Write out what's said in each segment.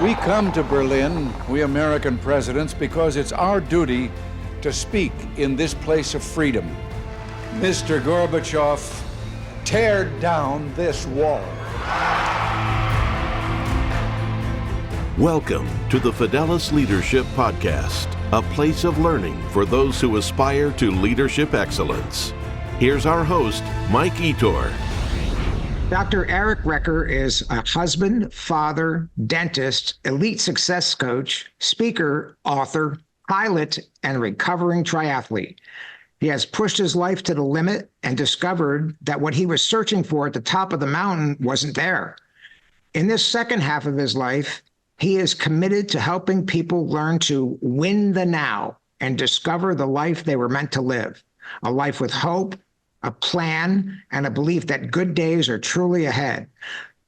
We come to Berlin, we American presidents, because it's our duty to speak in this place of freedom. Mr. Gorbachev, tear down this wall. Welcome to the Fidelis Leadership Podcast, a place of learning for those who aspire to leadership excellence. Here's our host, Mike Etor. Dr. Eric Recker is a husband, father, dentist, elite success coach, speaker, author, pilot, and recovering triathlete. He has pushed his life to the limit and discovered that what he was searching for at the top of the mountain wasn't there. In this second half of his life, he is committed to helping people learn to win the now and discover the life they were meant to live, a life with hope, a plan, and a belief that good days are truly ahead.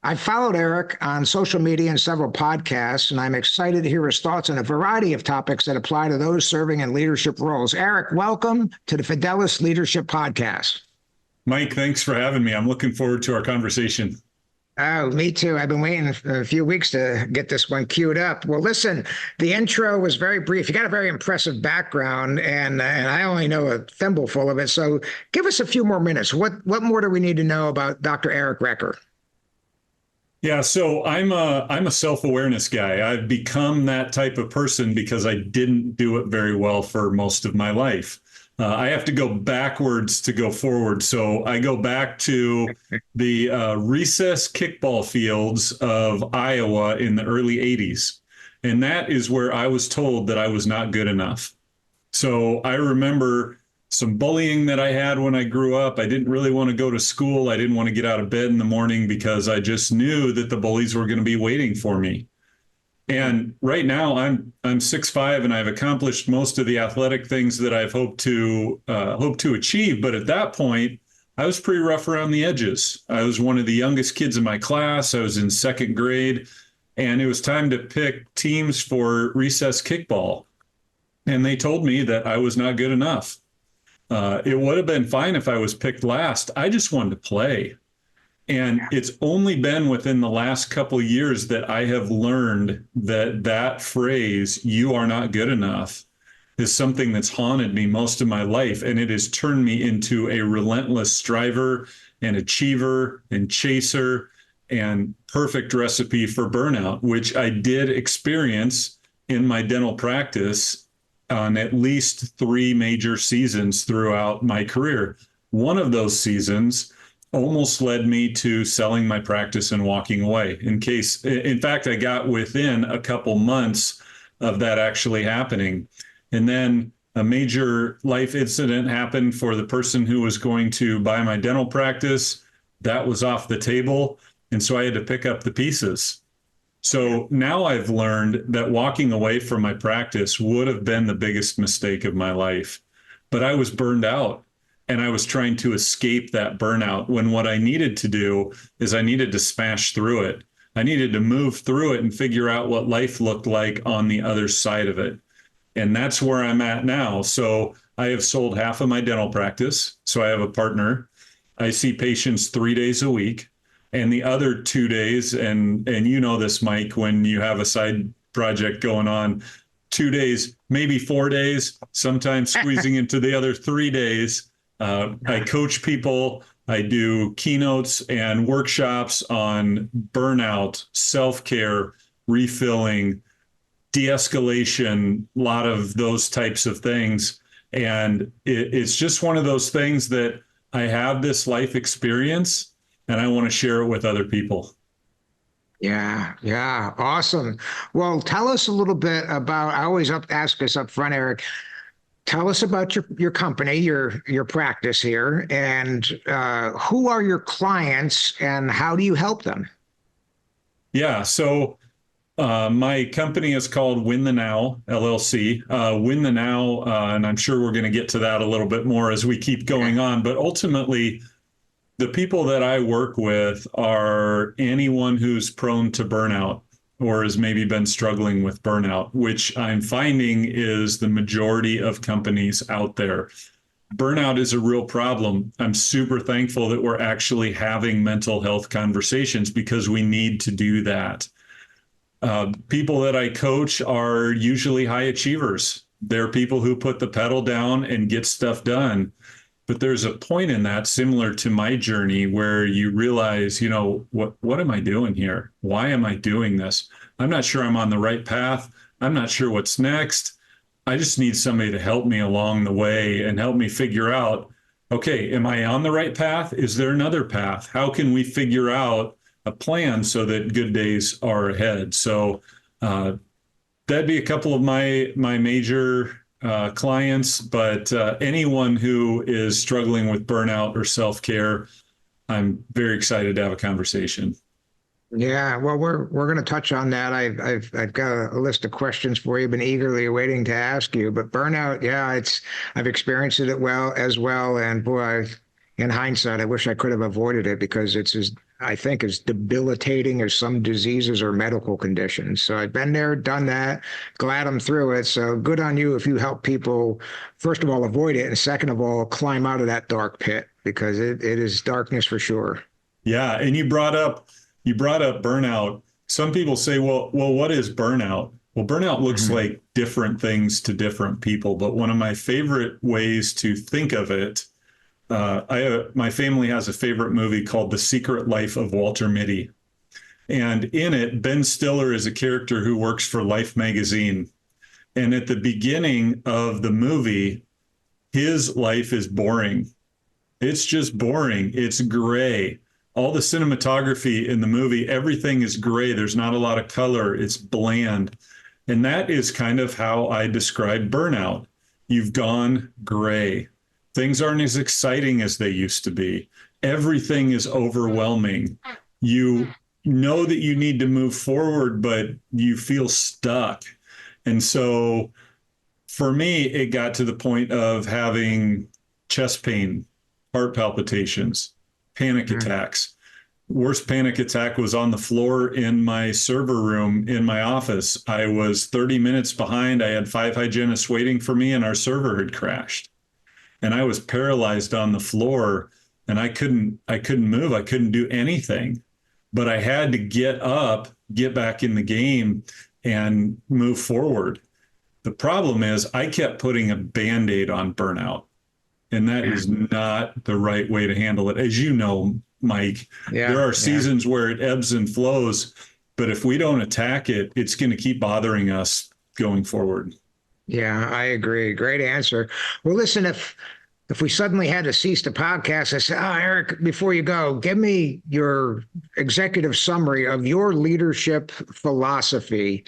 I've followed Eric on social media and several podcasts, and I'm excited to hear his thoughts on a variety of topics that apply to those serving in leadership roles. Eric, welcome to the Fidelis Leadership Podcast. Mike, thanks for having me. I'm looking forward to our conversation. Oh, me too. I've been waiting a few weeks to get this one queued up. Well, listen, the intro was very brief. You got a very impressive background, and I only know a thimbleful of it. So give us a few more minutes. What more do we need to know about Dr. Eric Recker? Yeah, so I'm a self-awareness guy. I've become that type of person because I didn't do it very well for most of my life. I have to go backwards to go forward. So I go back to the recess kickball fields of Iowa in the early 80s. And that is where I was told that I was not good enough. So I remember some bullying that I had when I grew up. I didn't really want to go to school. I didn't want to get out of bed in the morning because I just knew that the bullies were going to be waiting for me. And right now I'm 6'5", and I've accomplished most of the athletic things that I've hoped to achieve. But at that point, I was pretty rough around the edges. I was one of the youngest kids in my class. I was in second grade, and it was time to pick teams for recess kickball. And they told me that I was not good enough. It would have been fine if I was picked last. I just wanted to play. And it's only been within the last couple of years that I have learned that phrase, "you are not good enough," is something that's haunted me most of my life. And it has turned me into a relentless striver and achiever and chaser and perfect recipe for burnout, which I did experience in my dental practice on at least 3 major seasons throughout my career. One of those seasons almost led me to selling my practice and walking away. In fact, I got within a couple months of that actually happening. And then a major life incident happened for the person who was going to buy my dental practice. That was off the table. And so I had to pick up the pieces. So now I've learned that walking away from my practice would have been the biggest mistake of my life. But I was burned out. And I was trying to escape that burnout when what I needed to do is I needed to smash through it. I needed to move through it and figure out what life looked like on the other side of it. And that's where I'm at now. So I have sold half of my dental practice. So I have a partner. I see patients 3 days a week. And the other 2 days, and you know this, Mike, when you have a side project going on, 2 days, maybe 4 days, sometimes squeezing into the other 3 days. I coach people. I do keynotes and workshops on burnout, self-care, refilling, de-escalation, a lot of those types of things. And it's just one of those things that I have this life experience and I want to share it with other people. Yeah. Awesome. Well, tell us a little bit about, I always ask this up front, Eric. Tell us about your company, your practice here, and who are your clients and how do you help them? Yeah, so my company is called Win the Now, LLC. Win the Now, and I'm sure we're going to get to that a little bit more as we keep going on, but ultimately, the people that I work with are anyone who's prone to burnout or has maybe been struggling with burnout, which I'm finding is the majority of companies out there. Burnout is a real problem. I'm super thankful that we're actually having mental health conversations because we need to do that. People that I coach are usually high achievers. They're people who put the pedal down and get stuff done. But there's a point in that, similar to my journey, where you realize, what am I doing here? Why am I doing this? I'm not sure I'm on the right path. I'm not sure what's next. I just need somebody to help me along the way and help me figure out, okay, am I on the right path? Is there another path? How can we figure out a plan so that good days are ahead? So that'd be a couple of my major clients, but anyone who is struggling with burnout or self-care, I'm very excited to have a conversation. Yeah, well, we're going to touch on that. I've got a list of questions for you. Been eagerly waiting to ask you. But burnout, yeah, I've experienced it as well. And boy, in hindsight, I wish I could have avoided it because I think as debilitating as some diseases or medical conditions. So I've been there, done that. Glad I'm through it. So good on you if you help people, first of all, avoid it, and second of all, climb out of that dark pit, because it is darkness for sure. Yeah, and you brought up burnout. Some people say, well, what is burnout? Well, burnout looks like different things to different people. But one of my favorite ways to think of it, my family has a favorite movie called The Secret Life of Walter Mitty. And in it, Ben Stiller is a character who works for Life magazine. And at the beginning of the movie, his life is boring. It's just boring. It's gray. All the cinematography in the movie, everything is gray. There's not a lot of color. It's bland. And that is kind of how I describe burnout. You've gone gray. Things aren't as exciting as they used to be. Everything is overwhelming. You know that you need to move forward, but you feel stuck. And so for me, it got to the point of having chest pain, heart palpitations, panic attacks. Worst panic attack was on the floor in my server room in my office. I was 30 minutes behind. I had 5 hygienists waiting for me, and our server had crashed. And I was paralyzed on the floor, and I couldn't move. I couldn't do anything. But I had to get up, get back in the game, and move forward. The problem is I kept putting a Band-Aid on burnout. And that is not the right way to handle it. As you know, Mike, there are seasons where it ebbs and flows, but if we don't attack it, it's going to keep bothering us going forward. Yeah, I agree. Great answer. Well, listen, if we suddenly had to cease the podcast, I said, Eric, before you go, give me your executive summary of your leadership philosophy.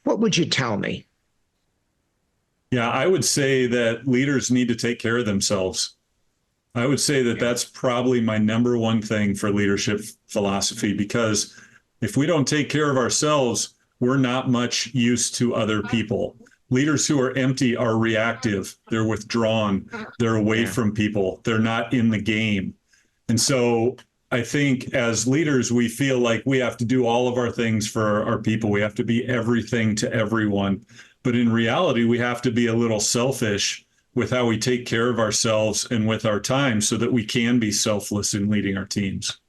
What would you tell me? Yeah, I would say that leaders need to take care of themselves. I would say that that's probably my number one thing for leadership philosophy, because if we don't take care of ourselves, we're not much use to other people. Leaders who are empty are reactive. They're withdrawn. They're away from people. They're not in the game. And so I think as leaders, we feel like we have to do all of our things for our people. We have to be everything to everyone. But in reality, we have to be a little selfish with how we take care of ourselves and with our time so that we can be selfless in leading our teams.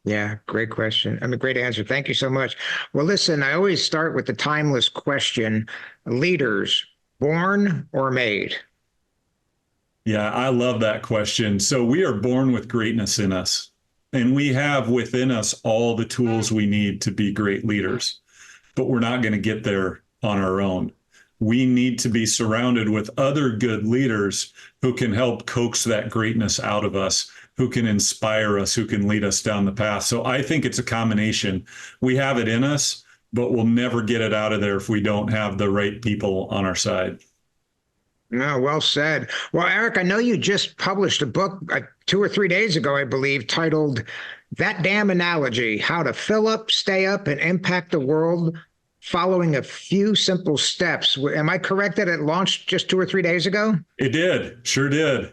Yeah, great question. Great answer. Thank you so much. Well, listen, I always start with the timeless question: leaders, born or made? Yeah, I love that question. So we are born with greatness in us, and we have within us all the tools we need to be great leaders, but we're not going to get there on our own. We need to be surrounded with other good leaders who can help coax that greatness out of us, who can inspire us, who can lead us down the path. So I think it's a combination. We have it in us, but we'll never get it out of there if we don't have the right people on our side. No, well said. Well, Eric, I know you just published a book 2 or 3 days ago, I believe, titled That Damn Analogy: How to Fill Up, Stay Up, and Impact the World Following a Few Simple Steps. Am I correct that it launched just 2 or 3 days ago? It did. Sure did.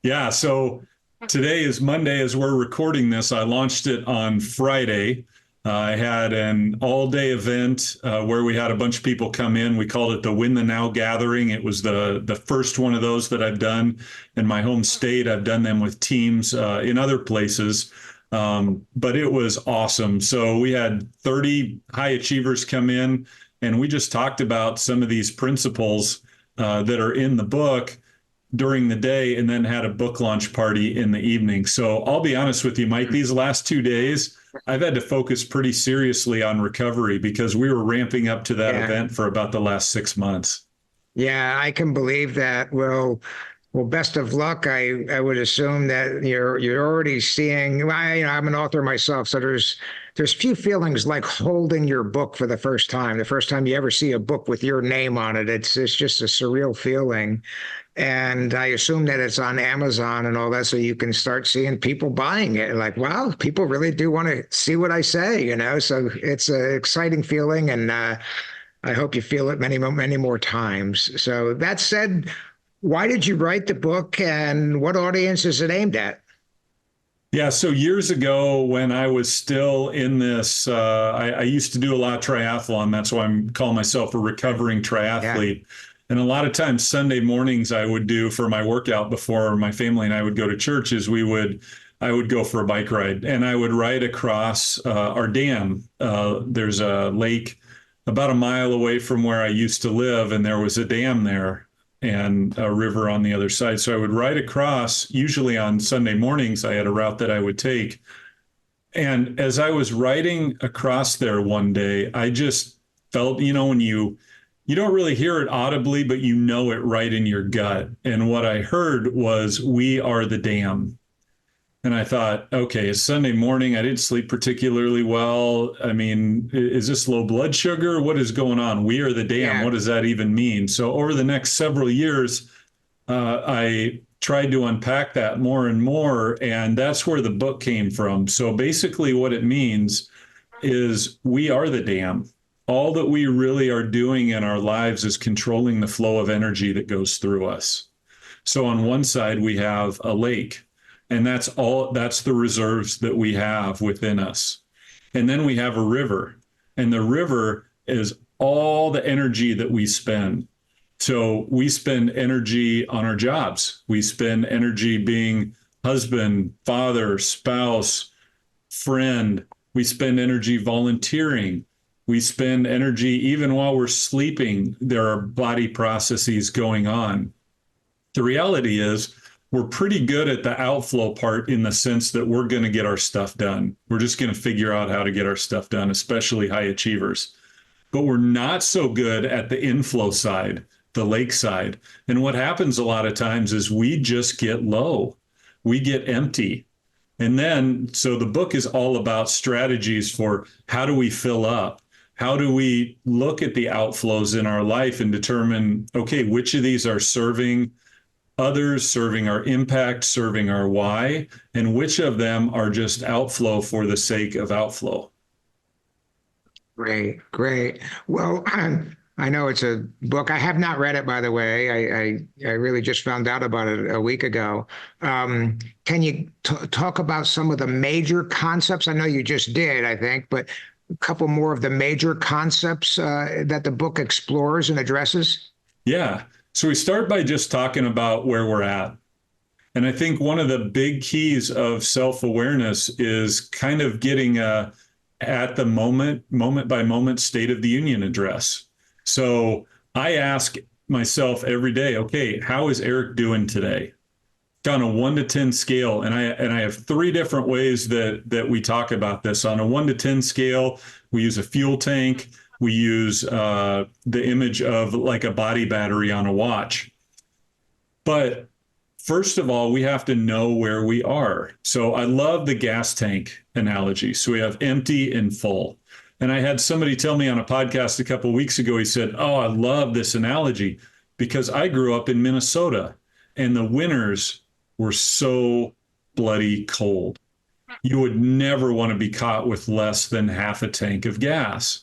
Yeah. So today is Monday as we're recording this. I launched it on Friday. I had an all-day event where we had a bunch of people come in. We called it the Win the Now Gathering. It was the first one of those that I've done in my home state. I've done them with teams in other places. But it was awesome. So we had 30 high achievers come in, and we just talked about some of these principles that are in the book during the day, and then had a book launch party in the evening. So I'll be honest with you, Mike, these last 2 days, I've had to focus pretty seriously on recovery because we were ramping up to that event for about the last 6 months. Yeah, I can believe that. Well, best of luck. I would assume that you're already seeing. I'm an author myself, so there's few feelings like holding your book for the first time. The first time you ever see a book with your name on it, it's just a surreal feeling. And I assume that it's on Amazon and all that, so you can start seeing people buying it. Like, wow, people really do want to see what I say. So it's an exciting feeling, and I hope you feel it many, many more times. So that said, why did you write the book, and what audience is it aimed at? Yeah, so years ago when I was still in this, I used to do a lot of triathlon. That's why I'm calling myself a recovering triathlete. Yeah. And a lot of times Sunday mornings I would do for my workout before my family and I would go to church is I would go for a bike ride, and I would ride across our dam. There's a lake about a mile away from where I used to live, and there was a dam there and a river on the other side. So I would ride across. Usually on Sunday mornings, I had a route that I would take. And as I was riding across there one day, I just felt, when you don't really hear it audibly, but you know it right in your gut. And what I heard was, "We are the dam." And I thought, okay, it's Sunday morning. I didn't sleep particularly well. I mean, is this low blood sugar? What is going on? We are the dam. Yeah. What does that even mean? So over the next several years, I tried to unpack that more and more. And that's where the book came from. So basically what it means is we are the dam. All that we really are doing in our lives is controlling the flow of energy that goes through us. So on one side, we have a lake. And that's the reserves that we have within us. And then we have a river, and the river is all the energy that we spend. So we spend energy on our jobs. We spend energy being husband, father, spouse, friend. We spend energy volunteering. We spend energy even while we're sleeping. There are body processes going on. The reality is, we're pretty good at the outflow part in the sense that we're going to get our stuff done. We're just going to figure out how to get our stuff done, especially high achievers. But we're not so good at the inflow side, the lake side. And what happens a lot of times is we just get low. We get empty. And then, so the book is all about strategies for how do we fill up? How do we look at the outflows in our life and determine, okay, which of these are serving others, serving our impact, serving our why, and which of them are just outflow for the sake of outflow? Great. Well, I know it's a book. I have not read it, by the way. I really just found out about it a week ago. Can you talk about some of the major concepts? I know you just did, I think, but a couple more of the major concepts that the book explores and addresses? Yeah. So we start by just talking about where we're at. And I think one of the big keys of self-awareness is kind of getting at the moment by moment State of the Union address. So I ask myself every day, okay, how is Eric doing today? On a 1 to 10 scale. And I have 3 different ways that we talk about this. On a 1 to 10 scale, we use a fuel tank. We use the image of like a body battery on a watch. But first of all, we have to know where we are. So I love the gas tank analogy. So we have empty and full. And I had somebody tell me on a podcast a couple of weeks ago, he said, "Oh, I love this analogy because I grew up in Minnesota and the winters were so bloody cold. You would never want to be caught with less than half a tank of gas.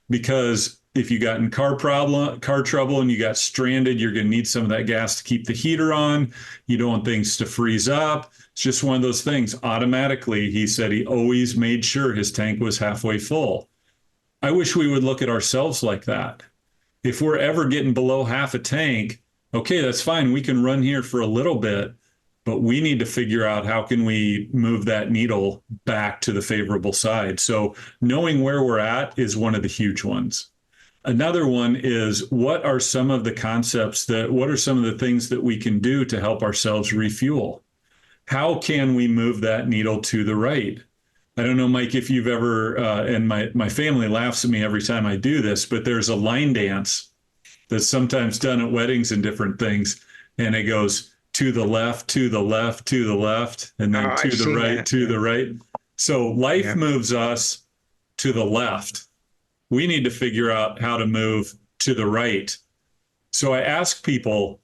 Because if you got in car trouble and you got stranded, you're going to need some of that gas to keep the heater on. You don't want things to freeze up. It's just one of those things. Automatically, he said he always made sure his tank was halfway full. I wish we would look at ourselves like that. If we're ever getting below half a tank, okay, that's fine. We can run here for a little bit. but we need to figure out how can we move that needle back to the favorable side. So knowing where we're at is one of the huge ones. Another one is, what are some of the concepts what are some of the things that we can do to help ourselves refuel? How can we move that needle to the right? I don't know, Mike, if you've ever, and my family laughs at me every time I do this, but there's a line dance that's sometimes done at weddings and different things. And it goes to the left, to the left, to the left, and then to the right, to the right. So life moves us to the left. We need to figure out how to move to the right. So I ask people,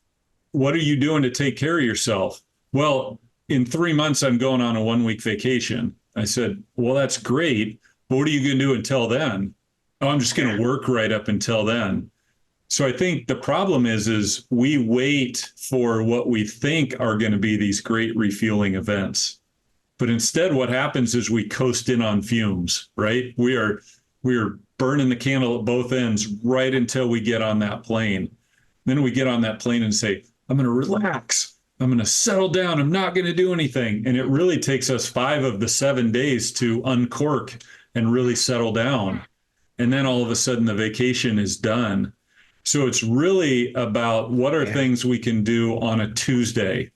what are you doing to take care of yourself? Well, in 3 months, I'm going on a 1-week vacation. I said, well, that's great, but what are you going to do until then? Oh, I'm just going to work right up until then. So I think the problem is we wait for what we think are going to be these great refueling events. But instead, what happens is we coast in on fumes, right? We are burning the candle at both ends right until we get on that plane. Then we get on that plane and say, I'm going to relax. I'm going to settle down. I'm not going to do anything. And it really takes us 5 of the 7 days to uncork and really settle down. And then all of a sudden the vacation is done. So it's really about what are things we can do on a Tuesday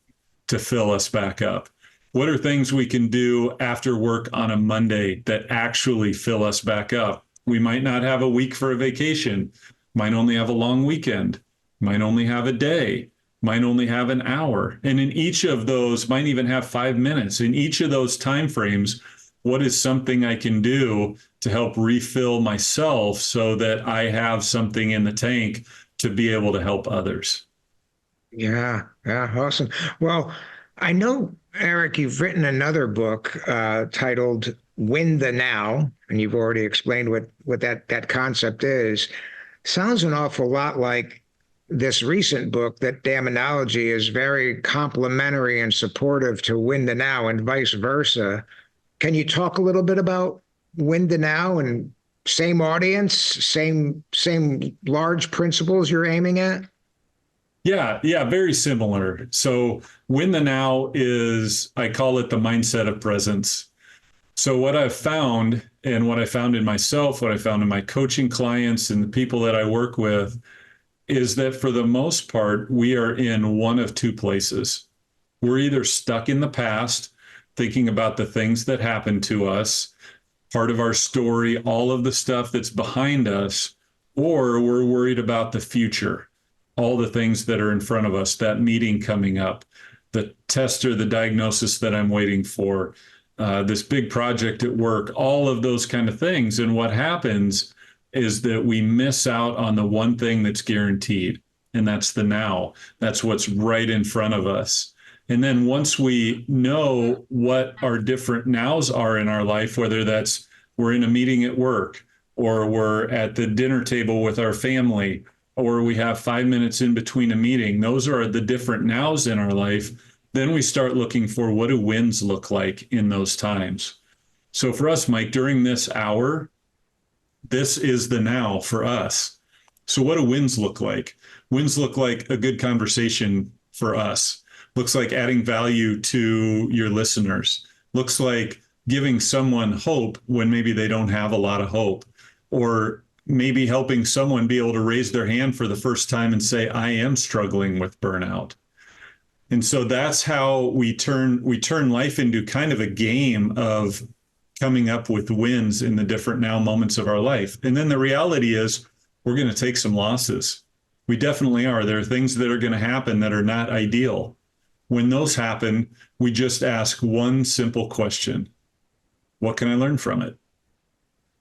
to fill us back up? What are things we can do after work on a Monday that actually fill us back up? We might not have a week for a vacation, might only have a long weekend, might only have a day, might only have an hour. And in each of those, might even have 5 minutes. In each of those timeframes, what is something I can do to help refill myself so that I have something in the tank to be able to help others? Yeah, awesome. Well, I know, Eric, you've written another book titled Win the Now, and you've already explained what that concept is. Sounds an awful lot like this recent book, that Damnology is very complementary and supportive to Win the Now and vice versa. Can you talk a little bit about Win the Now, and same audience, same large principles you're aiming at? Yeah, very similar. So Win the Now is, I call it the mindset of presence. So what I've found, and what I found in myself, what I found in my coaching clients and the people that I work with, is that for the most part, we are in one of two places. We're either stuck in the past, thinking about the things that happened to us, part of our story, all of the stuff that's behind us, or we're worried about the future, all the things that are in front of us, that meeting coming up, the test or the diagnosis that I'm waiting for, this big project at work, all of those kind of things. And what happens is that we miss out on the one thing that's guaranteed, and that's the now. That's what's right in front of us. And then once we know what our different nows are in our life, whether that's we're in a meeting at work, or we're at the dinner table with our family, or we have 5 minutes in between a meeting, those are the different nows in our life. Then we start looking for, what do wins look like in those times? So for us, Mike, during this hour, this is the now for us. So what do wins look like? Wins look like a good conversation for us. Looks like adding value to your listeners. Looks like giving someone hope when maybe they don't have a lot of hope, or maybe helping someone be able to raise their hand for the first time and say, I am struggling with burnout. And so that's how we turn life into kind of a game of coming up with wins in the different now moments of our life. And then the reality is we're going to take some losses. We definitely are. There are things that are going to happen that are not ideal. When those happen, we just ask one simple question: what can I learn from it?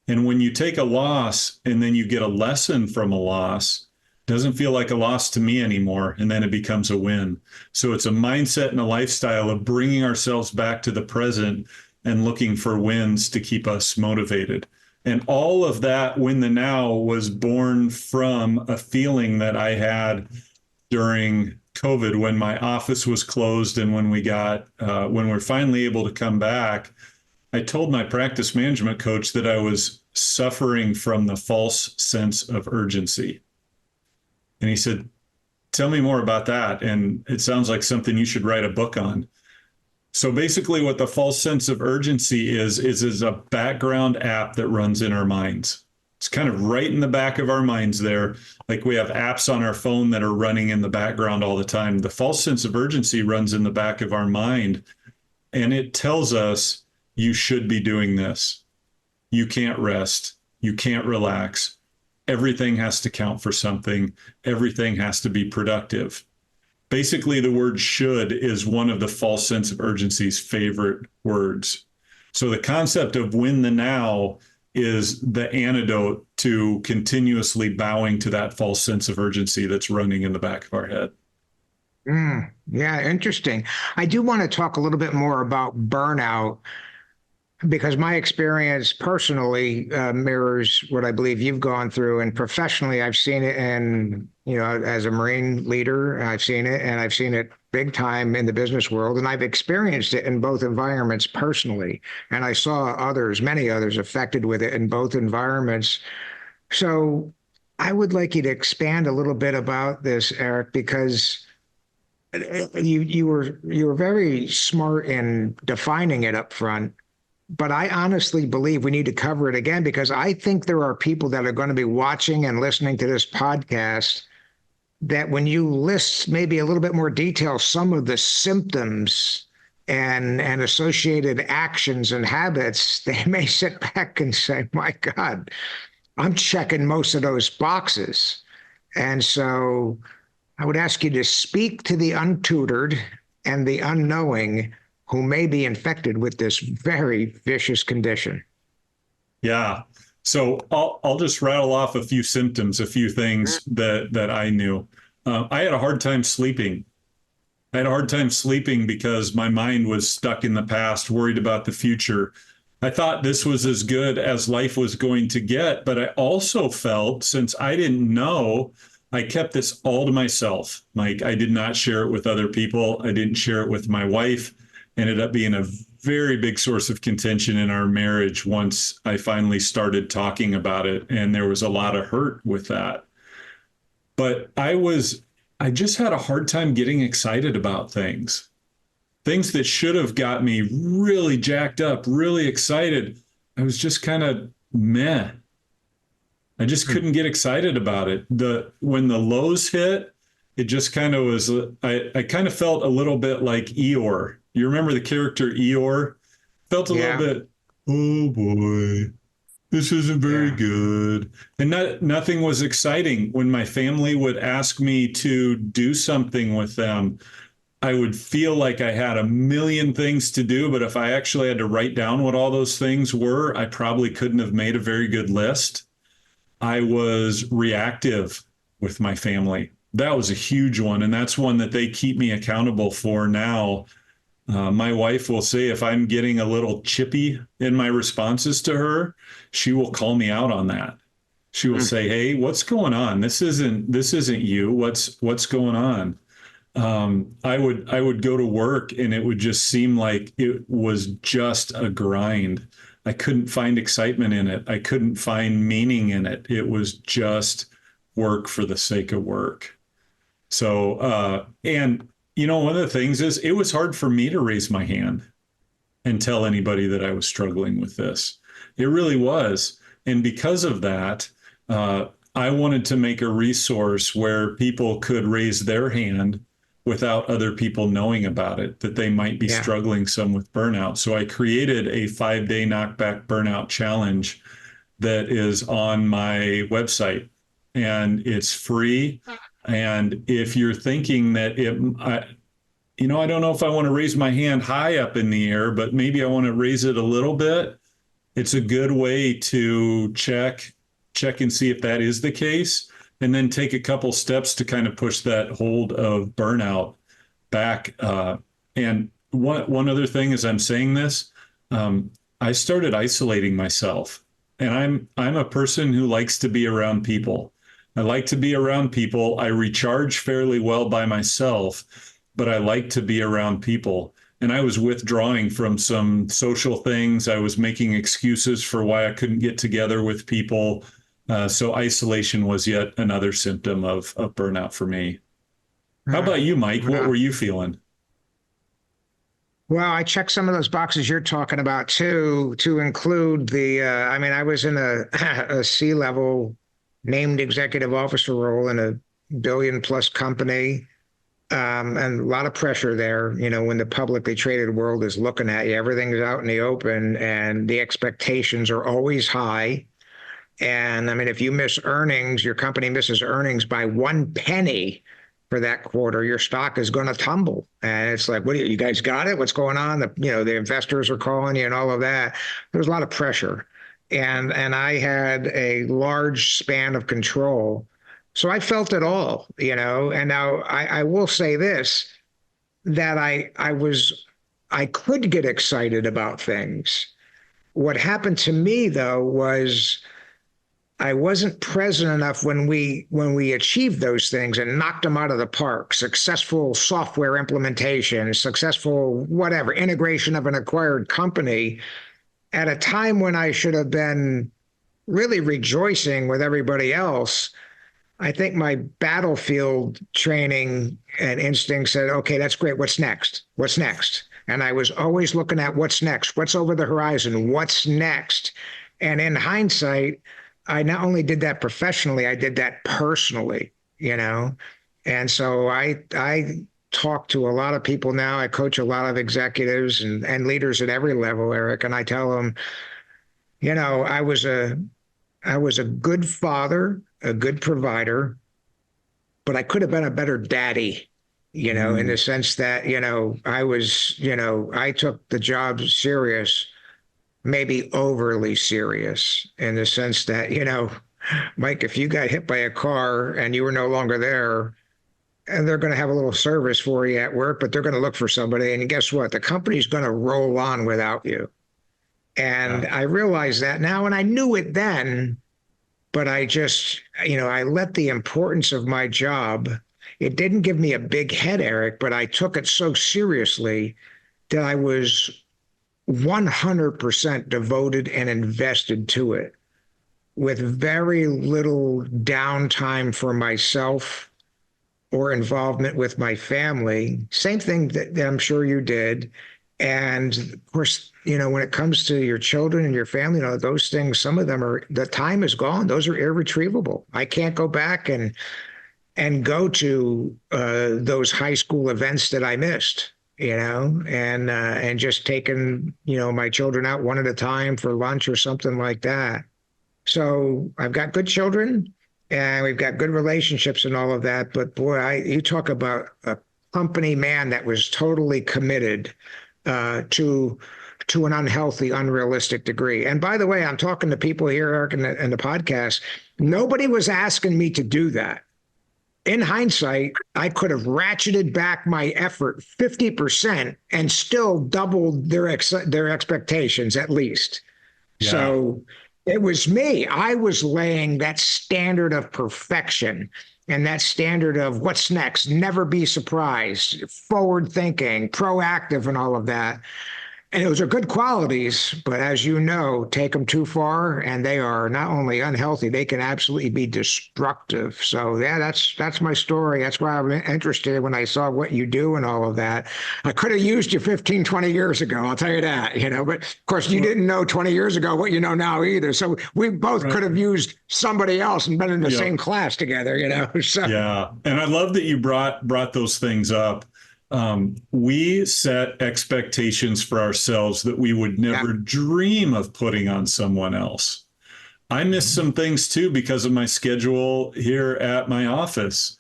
And when you take a loss and then you get a lesson from a loss, it doesn't feel like a loss to me anymore, and then it becomes a win. So it's a mindset and a lifestyle of bringing ourselves back to the present and looking for wins to keep us motivated. And all of that Win the Now was born from a feeling that I had during COVID, when my office was closed and when when we're finally able to come back. I told my practice management coach that I was suffering from the false sense of urgency. And he said, tell me more about that. And it sounds like something you should write a book on. So basically what the false sense of urgency is a background app that runs in our minds. It's kind of right in the back of our minds there. Like we have apps on our phone that are running in the background all the time. The false sense of urgency runs in the back of our mind, and it tells us you should be doing this. You can't rest. You can't relax. Everything has to count for something. Everything has to be productive. Basically, the word should is one of the false sense of urgency's favorite words. So the concept of win the now is the antidote to continuously bowing to that false sense of urgency that's running in the back of our head. Yeah, interesting. I do want to talk a little bit more about burnout because my experience personally mirrors what I believe you've gone through, and professionally, I've seen it. And as a Marine leader, I've seen it, and I've seen it big time in the business world, and I've experienced it in both environments personally. And I saw many others affected with it in both environments. So I would like you to expand a little bit about this, Eric, because you were very smart in defining it up front. But I honestly believe we need to cover it again because I think there are people that are going to be watching and listening to this podcast that when you list maybe a little bit more detail, some of the symptoms and associated actions and habits, they may sit back and say, my God, I'm checking most of those boxes. And so I would ask you to speak to the untutored and the unknowing who may be infected with this very vicious condition. Yeah. So I'll just rattle off a few symptoms, a few things that I knew. I had a hard time sleeping. I had a hard time sleeping because my mind was stuck in the past, worried about the future. I thought this was as good as life was going to get, but I also felt, since I didn't know, I kept this all to myself. Like, I did not share it with other people. I didn't share it with my wife. Ended up being a very big source of contention in our marriage once I finally started talking about it. And there was a lot of hurt with that. But I just had a hard time getting excited about things that should have got me really jacked up, really excited. I was just kind of meh. I just couldn't get excited about it. When the lows hit, it just kind of was, I kind of felt a little bit like Eeyore. You remember the character Eeyore? Felt a little bit, oh boy, this isn't very good. And nothing was exciting. When my family would ask me to do something with them, I would feel like I had a million things to do, but if I actually had to write down what all those things were, I probably couldn't have made a very good list. I was reactive with my family. That was a huge one, and that's one that they keep me accountable for now. My wife will say if I'm getting a little chippy in my responses to her, she will call me out on that. She will say, "Hey, what's going on? This isn't you. What's going on?" I would go to work and it would just seem like it was just a grind. I couldn't find excitement in it. I couldn't find meaning in it. It was just work for the sake of work. So, and one of the things is it was hard for me to raise my hand and tell anybody that I was struggling with this. It really was. And because of that, I wanted to make a resource where people could raise their hand without other people knowing about it, that they might be struggling some with burnout. So I created a 5-day knockback burnout challenge that is on my website, and it's free. And if you're thinking that I don't know if I want to raise my hand high up in the air, but maybe I want to raise it a little bit, it's a good way to check and see if that is the case, and then take a couple steps to kind of push that hold of burnout back. And one other thing as I'm saying this, I started isolating myself, and I'm a person who likes to be around people. I like to be around people. I recharge fairly well by myself, but I like to be around people. And I was withdrawing from some social things. I was making excuses for why I couldn't get together with people. So isolation was yet another symptom of burnout for me. How about you, Mike? What were you feeling? Well, I checked some of those boxes you're talking about too, to include I was in a C-level named executive officer role in a billion plus company. And a lot of pressure there, when the publicly traded world is looking at you, everything's out in the open and the expectations are always high. And I mean, if you miss earnings, your company misses earnings by 1 penny for that quarter, your stock is going to tumble. And it's like, what do you guys got it? What's going on? The investors are calling you and all of that. There's a lot of pressure. And I had a large span of control. So I felt it all, and now I will say this, that I could get excited about things. What happened to me though was I wasn't present enough when we achieved those things and knocked them out of the park. Successful software implementation, successful whatever, integration of an acquired company at a time when I should have been really rejoicing with everybody else. I think my battlefield training and instinct said, okay, that's great. What's next? What's next? And I was always looking at what's next, what's over the horizon, what's next. And in hindsight, I not only did that professionally, I did that personally, And so I talk to a lot of people now. I coach a lot of executives and leaders at every level, Eric, and I tell them, I was a good father, a good provider, but I could have been a better daddy, in the sense that, I took the job serious, maybe overly serious, in the sense that, Mike, if you got hit by a car and you were no longer there, and they're going to have a little service for you at work, but they're going to look for somebody. And guess what? The company's going to roll on without you. And I realize that now, and I knew it then, but I just, I let the importance of my job, it didn't give me a big head, Eric, but I took it so seriously that I was 100% devoted and invested to it with very little downtime for myself or involvement with my family. Same thing that I'm sure you did. And of course, when it comes to your children and your family, those things, some of them the time is gone. Those are irretrievable. I can't go back and go to those high school events that I missed, and just taking, my children out one at a time for lunch or something like that. So I've got good children and we've got good relationships and all of that. But boy, you talk about a company man that was totally committed to an unhealthy, unrealistic degree. And by the way, I'm talking to people here, Eric, in the podcast. Nobody was asking me to do that. In hindsight, I could have ratcheted back my effort 50% and still doubled their expectations at least. Yeah. So it was me. I was laying that standard of perfection and that standard of what's next, never be surprised, forward thinking, proactive, and all of that. And those are good qualities, but as you know, take them too far and they are not only unhealthy, they can absolutely be destructive. So yeah, that's my story. That's why I'm interested when I saw what you do and all of that. I could have used you 15, 20 years ago, I'll tell you that, but of course you didn't know 20 years ago what you know now either. So we both could have used somebody else and been in the same class together, So. Yeah. And I love that you brought those things up. We set expectations for ourselves that we would never dream of putting on someone else. I missed some things too because of my schedule here at my office.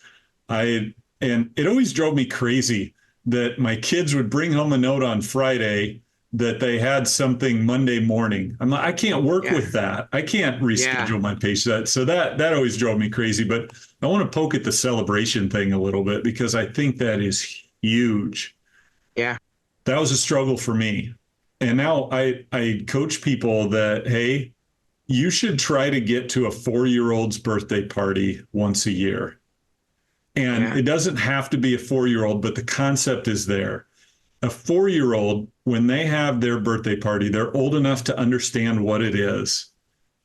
And it always drove me crazy that my kids would bring home a note on Friday that they had something Monday morning. I'm like, I can't work with that. I can't reschedule my patient. So that always drove me crazy. But I want to poke at the celebration thing a little bit because I think that is huge. Yeah. That was a struggle for me. And now I coach people that, hey, you should try to get to a 4-year-old's birthday party once a year. And it doesn't have to be a 4-year-old, but the concept is there. A 4-year-old, when they have their birthday party, they're old enough to understand what it is.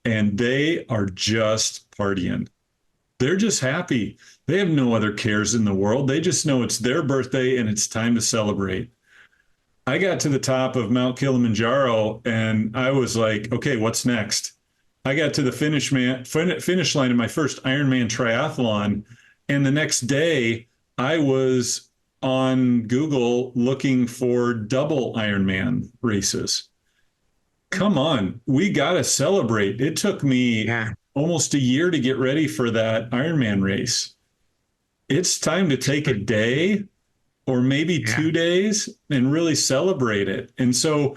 And they are just partying. They're just happy. They have no other cares in the world. They just know it's their birthday and it's time to celebrate. I got to the top of Mount Kilimanjaro and I was like, okay, what's next? I got to the finish line of my first Ironman triathlon. And the next day I was on Google looking for double Ironman races. Come on, we got to celebrate. It took me almost a year to get ready for that Ironman race. It's time to take a day or maybe 2 days and really celebrate it. And so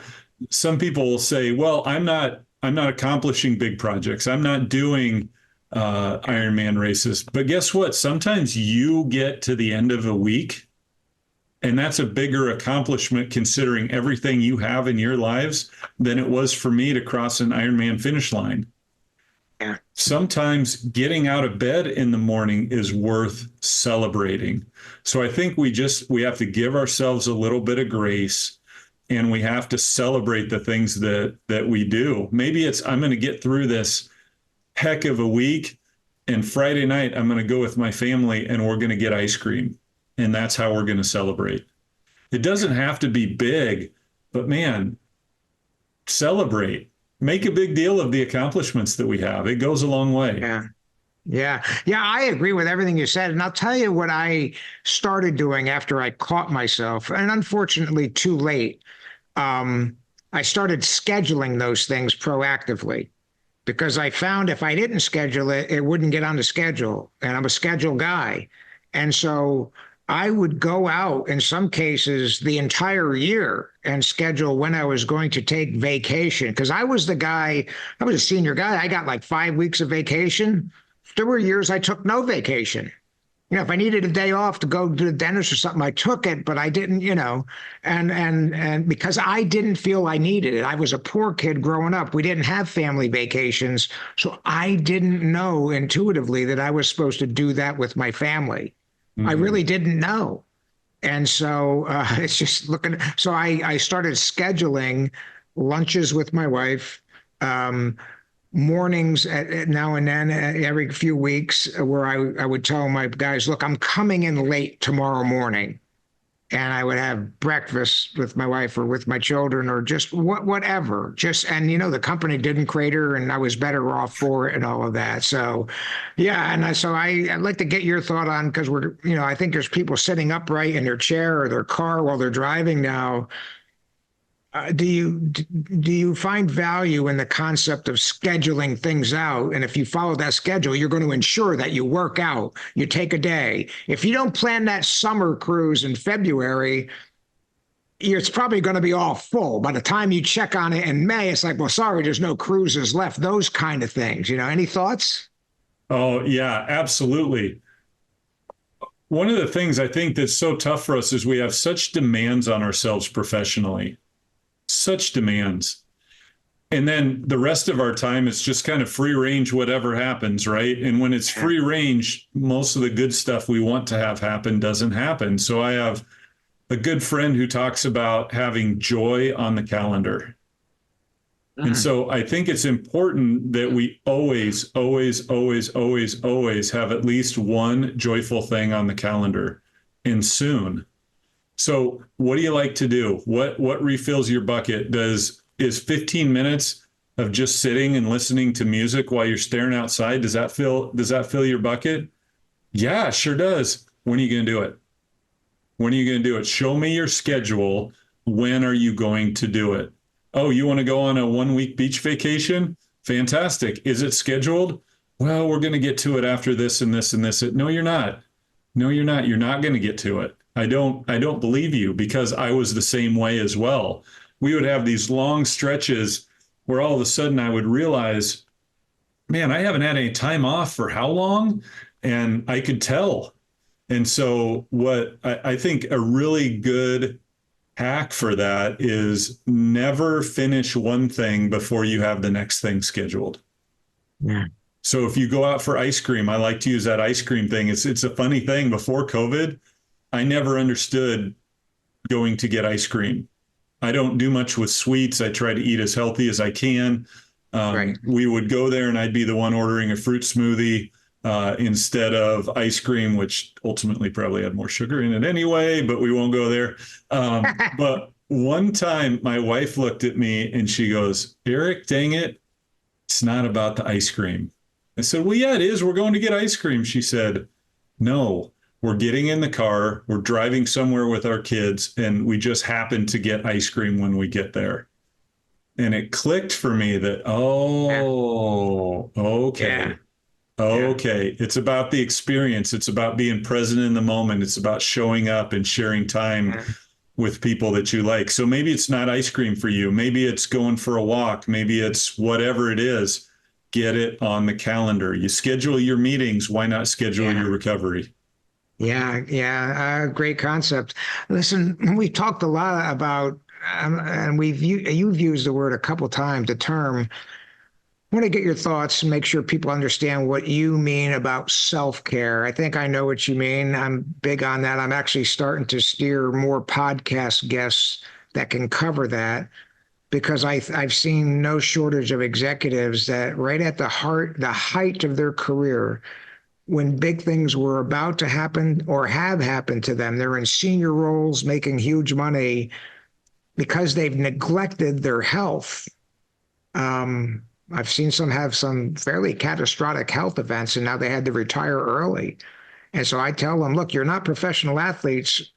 some people will say, well, I'm not accomplishing big projects. I'm not doing Ironman races. But guess what? Sometimes you get to the end of a week, and that's a bigger accomplishment considering everything you have in your lives than it was for me to cross an Ironman finish line. Yeah. Sometimes getting out of bed in the morning is worth celebrating. So I think we have to give ourselves a little bit of grace, and we have to celebrate the things that we do. Maybe it's, I'm going to get through this heck of a week, and Friday night I'm going to go with my family and we're going to get ice cream. And that's how we're going to celebrate. It doesn't have to be big, but man, celebrate. Make a big deal of the accomplishments that we have. It goes a long way. Yeah, I agree with everything you said. And I'll tell you what I started doing after I caught myself, and unfortunately too late. I started scheduling those things proactively because I found if I didn't schedule it, it wouldn't get on the schedule. And I'm a schedule guy. And so I would go out in some cases the entire year and schedule when I was going to take vacation. Because I was a senior guy. I got like 5 weeks of vacation. There were years I took no vacation. If I needed a day off to go to the dentist or something, I took it, but I didn't, and because I didn't feel I needed it. I was a poor kid growing up. We didn't have family vacations. So I didn't know intuitively that I was supposed to do that with my family. I really didn't know. And so it's just looking. So I started scheduling lunches with my wife, mornings now and then, every few weeks, where I would tell my guys, look, I'm coming in late tomorrow morning. And I would have breakfast with my wife or with my children or just whatever. And the company didn't crater and I was better off for it and all of that. So, yeah. And I'd like to get your thought on, because I think there's people sitting upright in their chair or their car while they're driving now. Do you find value in the concept of scheduling things out? And if you follow that schedule, you're going to ensure that you work out, you take a day. If you don't plan that summer cruise in February, it's probably going to be all full. By the time you check on it in May, it's like, well, sorry, there's no cruises left. Those kind of things. Any thoughts? Oh, yeah, absolutely. One of the things I think that's so tough for us is we have such demands on ourselves professionally. Such demands. And then the rest of our time is just kind of free range, whatever happens, right? And when it's free range, most of the good stuff we want to have happen doesn't happen. So I have a good friend who talks about having joy on the calendar. And so I think it's important that we always have at least one joyful thing on the calendar, and soon. So what do you like to do? What refills your bucket? Is 15 minutes of just sitting and listening to music while you're staring outside, does that fill your bucket? Yeah, sure does. When are you going to do it? When are you going to do it? Show me your schedule. When are you going to do it? Oh, you want to go on a 1-week beach vacation? Fantastic. Is it scheduled? Well, we're going to get to it after this and this and this. No, you're not. No, you're not. You're not going to get to it. I don't believe you, because I was the same way as well. We would have these long stretches where all of a sudden I would realize, man, I haven't had any time off for how long? And I could tell. And so what I think a really good hack for that is never finish one thing before you have the next thing scheduled. Yeah. So if you go out for ice cream, I like to use that ice cream thing. It's a funny thing. Before COVID, I never understood going to get ice cream. I don't do much with sweets. I try to eat as healthy as I can. Right. We would go there and I'd be the one ordering a fruit smoothie instead of ice cream, which ultimately probably had more sugar in it anyway, but we won't go there. But one time my wife looked at me and she goes, Eric, dang it, it's not about the ice cream. I said, well, yeah, it is. We're going to get ice cream. She said, no, we're getting in the car. We're driving somewhere with our kids, and we just happen to get ice cream when we get there. And it clicked for me that, oh, okay. Yeah. Okay. It's about the experience. It's about being present in the moment. It's about showing up and sharing time Yeah. with people that you like. So maybe it's not ice cream for you. Maybe it's going for a walk. Maybe it's whatever it is. Get it on the calendar. You schedule your meetings. Why not schedule your recovery? Yeah. Great concept. Listen, we talked a lot about, and you've used the word a couple times, the term. I want to get your thoughts and make sure people understand what you mean about self-care. I think I know what you mean. I'm big on that. I'm actually starting to steer more podcast guests that can cover that, because I've seen no shortage of executives that right at the height of their career, when big things were about to happen or have happened to them, they're in senior roles making huge money because they've neglected their health. I've seen some have some fairly catastrophic health events, and now they had to retire early. And so I tell them, look, you're not professional athletes,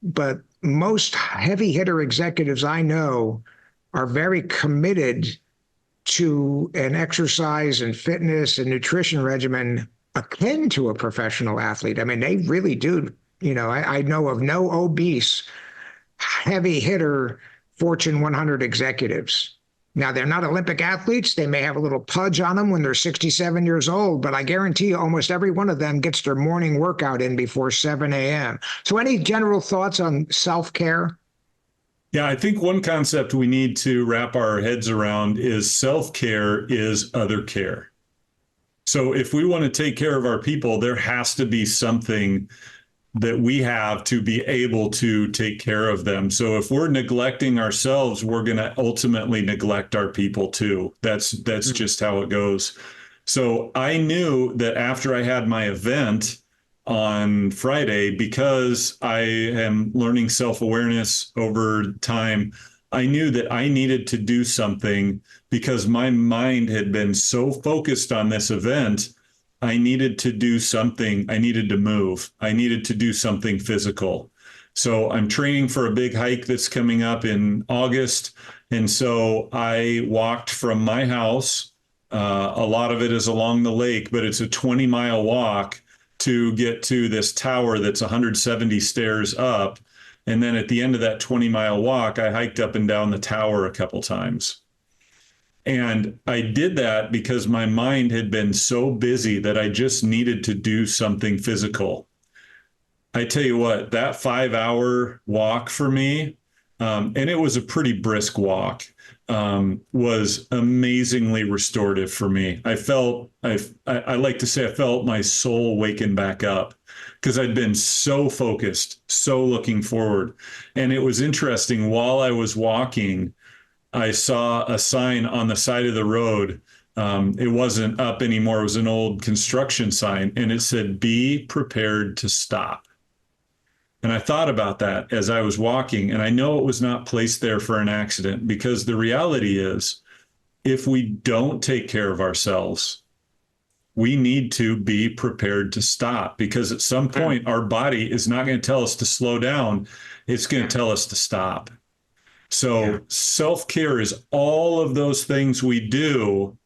but most heavy hitter executives I know are very committed to an exercise and fitness and nutrition regimen akin to a professional athlete. I mean, they really do. I know of no obese, heavy hitter Fortune 100 executives. Now, they're not Olympic athletes. They may have a little pudge on them when they're 67 years old, but I guarantee you almost every one of them gets their morning workout in before 7 a.m. So any general thoughts on self-care? Yeah, I think one concept we need to wrap our heads around is self-care is other care. So if we want to take care of our people, there has to be something that we have to be able to take care of them. So if we're neglecting ourselves, we're going to ultimately neglect our people too. That's just how it goes. So I knew that after I had my event on Friday, because I am learning self-awareness over time, I knew that I needed to do something because my mind had been so focused on this event. I needed to do something. I needed to move. I needed to do something physical. So I'm training for a big hike that's coming up in August. And so I walked from my house. A lot of it is along the lake, but it's a 20-mile walk to get to this tower that's 170 stairs up. And then at the end of that 20-mile walk, I hiked up and down the tower a couple times. And I did that because my mind had been so busy that I just needed to do something physical. I tell you what, that 5-hour walk for me, and it was a pretty brisk walk, was amazingly restorative for me. I like to say I felt my soul waking back up because I'd been so focused, so looking forward. And it was interesting, while I was walking, I saw a sign on the side of the road. It wasn't up anymore. It was an old construction sign, and it said, "Be prepared to stop." And I thought about that as I was walking, and I know it was not placed there for an accident, because the reality is, if we don't take care of ourselves, we need to be prepared to stop, because at some point our body is not going to tell us to slow down. It's going to tell us to stop. So self-care is all of those things we do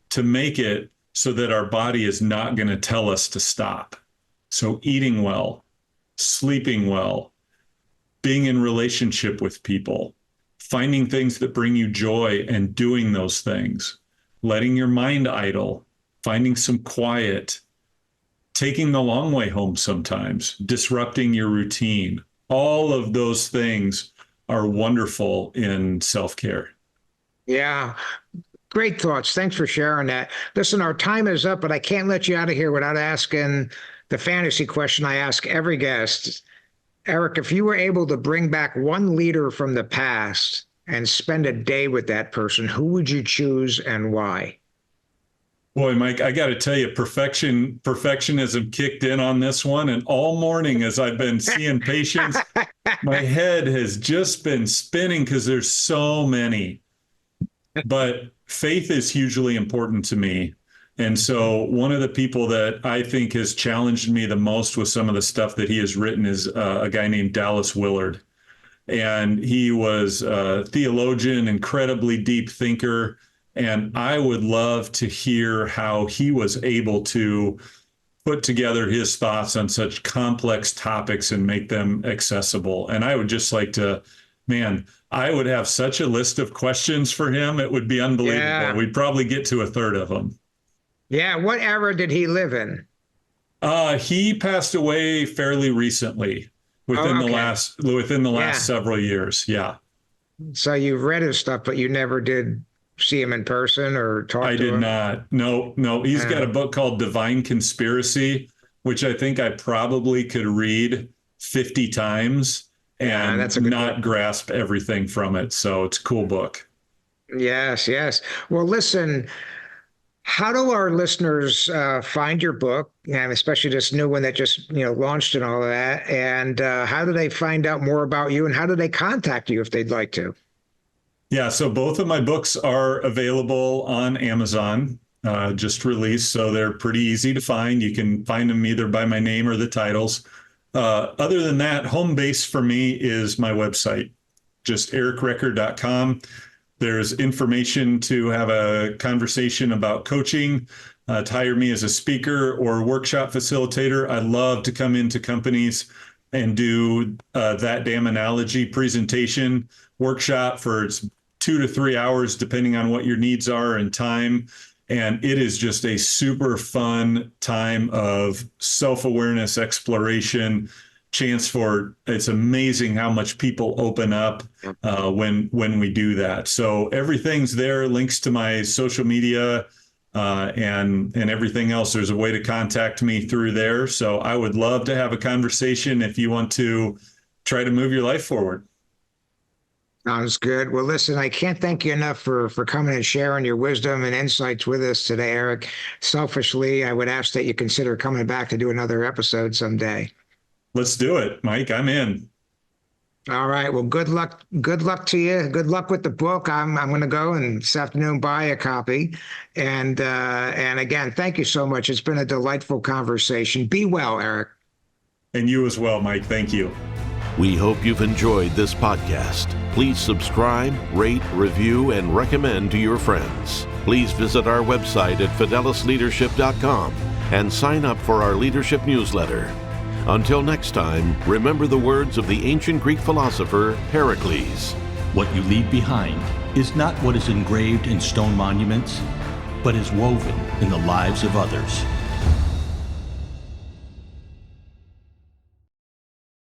to make it so that our body is not going to tell us to stop. So eating well, sleeping well, being in relationship with people, finding things that bring you joy and doing those things, letting your mind idle, finding some quiet, taking the long way home sometimes, disrupting your routine. All of those things are wonderful in self-care. Yeah. Great thoughts. Thanks for sharing that. Listen, our time is up, but I can't let you out of here without asking the fantasy question I ask every guest. Eric, if you were able to bring back one leader from the past and spend a day with that person, who would you choose and why? Boy, Mike, I got to tell you, perfectionism kicked in on this one. And all morning, as I've been seeing patients, my head has just been spinning because there's so many. But faith is hugely important to me. And so one of the people that I think has challenged me the most with some of the stuff that he has written is a guy named Dallas Willard. And he was a theologian, incredibly deep thinker. And I would love to hear how he was able to put together his thoughts on such complex topics and make them accessible. And I would just like to, man, I would have such a list of questions for him. It would be unbelievable. Yeah. We'd probably get to a third of them. Yeah. What era did he live in? He passed away fairly recently, within the last several years. Yeah. So you've read his stuff, but you never did see him in person or talk to him? I did not. No. He's got a book called Divine Conspiracy, which I think I probably could read 50 times and that's a good not book. grasp everything from it. So it's a cool book. Yes. Well, listen, how do our listeners find your book, and especially this new one that just launched and all of that? And how do they find out more about you, and how do they contact you if they'd like to? Yeah, so both of my books are available on Amazon, just released, so they're pretty easy to find. You can find them either by my name or the titles. Other than that, home base for me is my website, just ericrecker.com. There's information to have a conversation about coaching, to hire me as a speaker or workshop facilitator. I love to come into companies and do that damn analogy presentation workshop for 2 to 3 hours, depending on what your needs are and time. And it is just a super fun time of self-awareness, exploration, chance for, it's amazing how much people open up when we do that. So everything's there, links to my social media and everything else. There's a way to contact me through there. So I would love to have a conversation if you want to try to move your life forward. Sounds good. Well, listen, I can't thank you enough for coming and sharing your wisdom and insights with us today, Eric. Selfishly, I would ask that you consider coming back to do another episode someday. Let's do it, Mike. I'm in. All right. Well, good luck. Good luck to you. Good luck with the book. I'm going to go and this afternoon buy a copy. And again, thank you so much. It's been a delightful conversation. Be well, Eric. And you as well, Mike. Thank you. We hope you've enjoyed this podcast. Please subscribe, rate, review, and recommend to your friends. Please visit our website at fidelisleadership.com and sign up for our leadership newsletter. Until next time, remember the words of the ancient Greek philosopher Pericles. What you leave behind is not what is engraved in stone monuments, but is woven in the lives of others.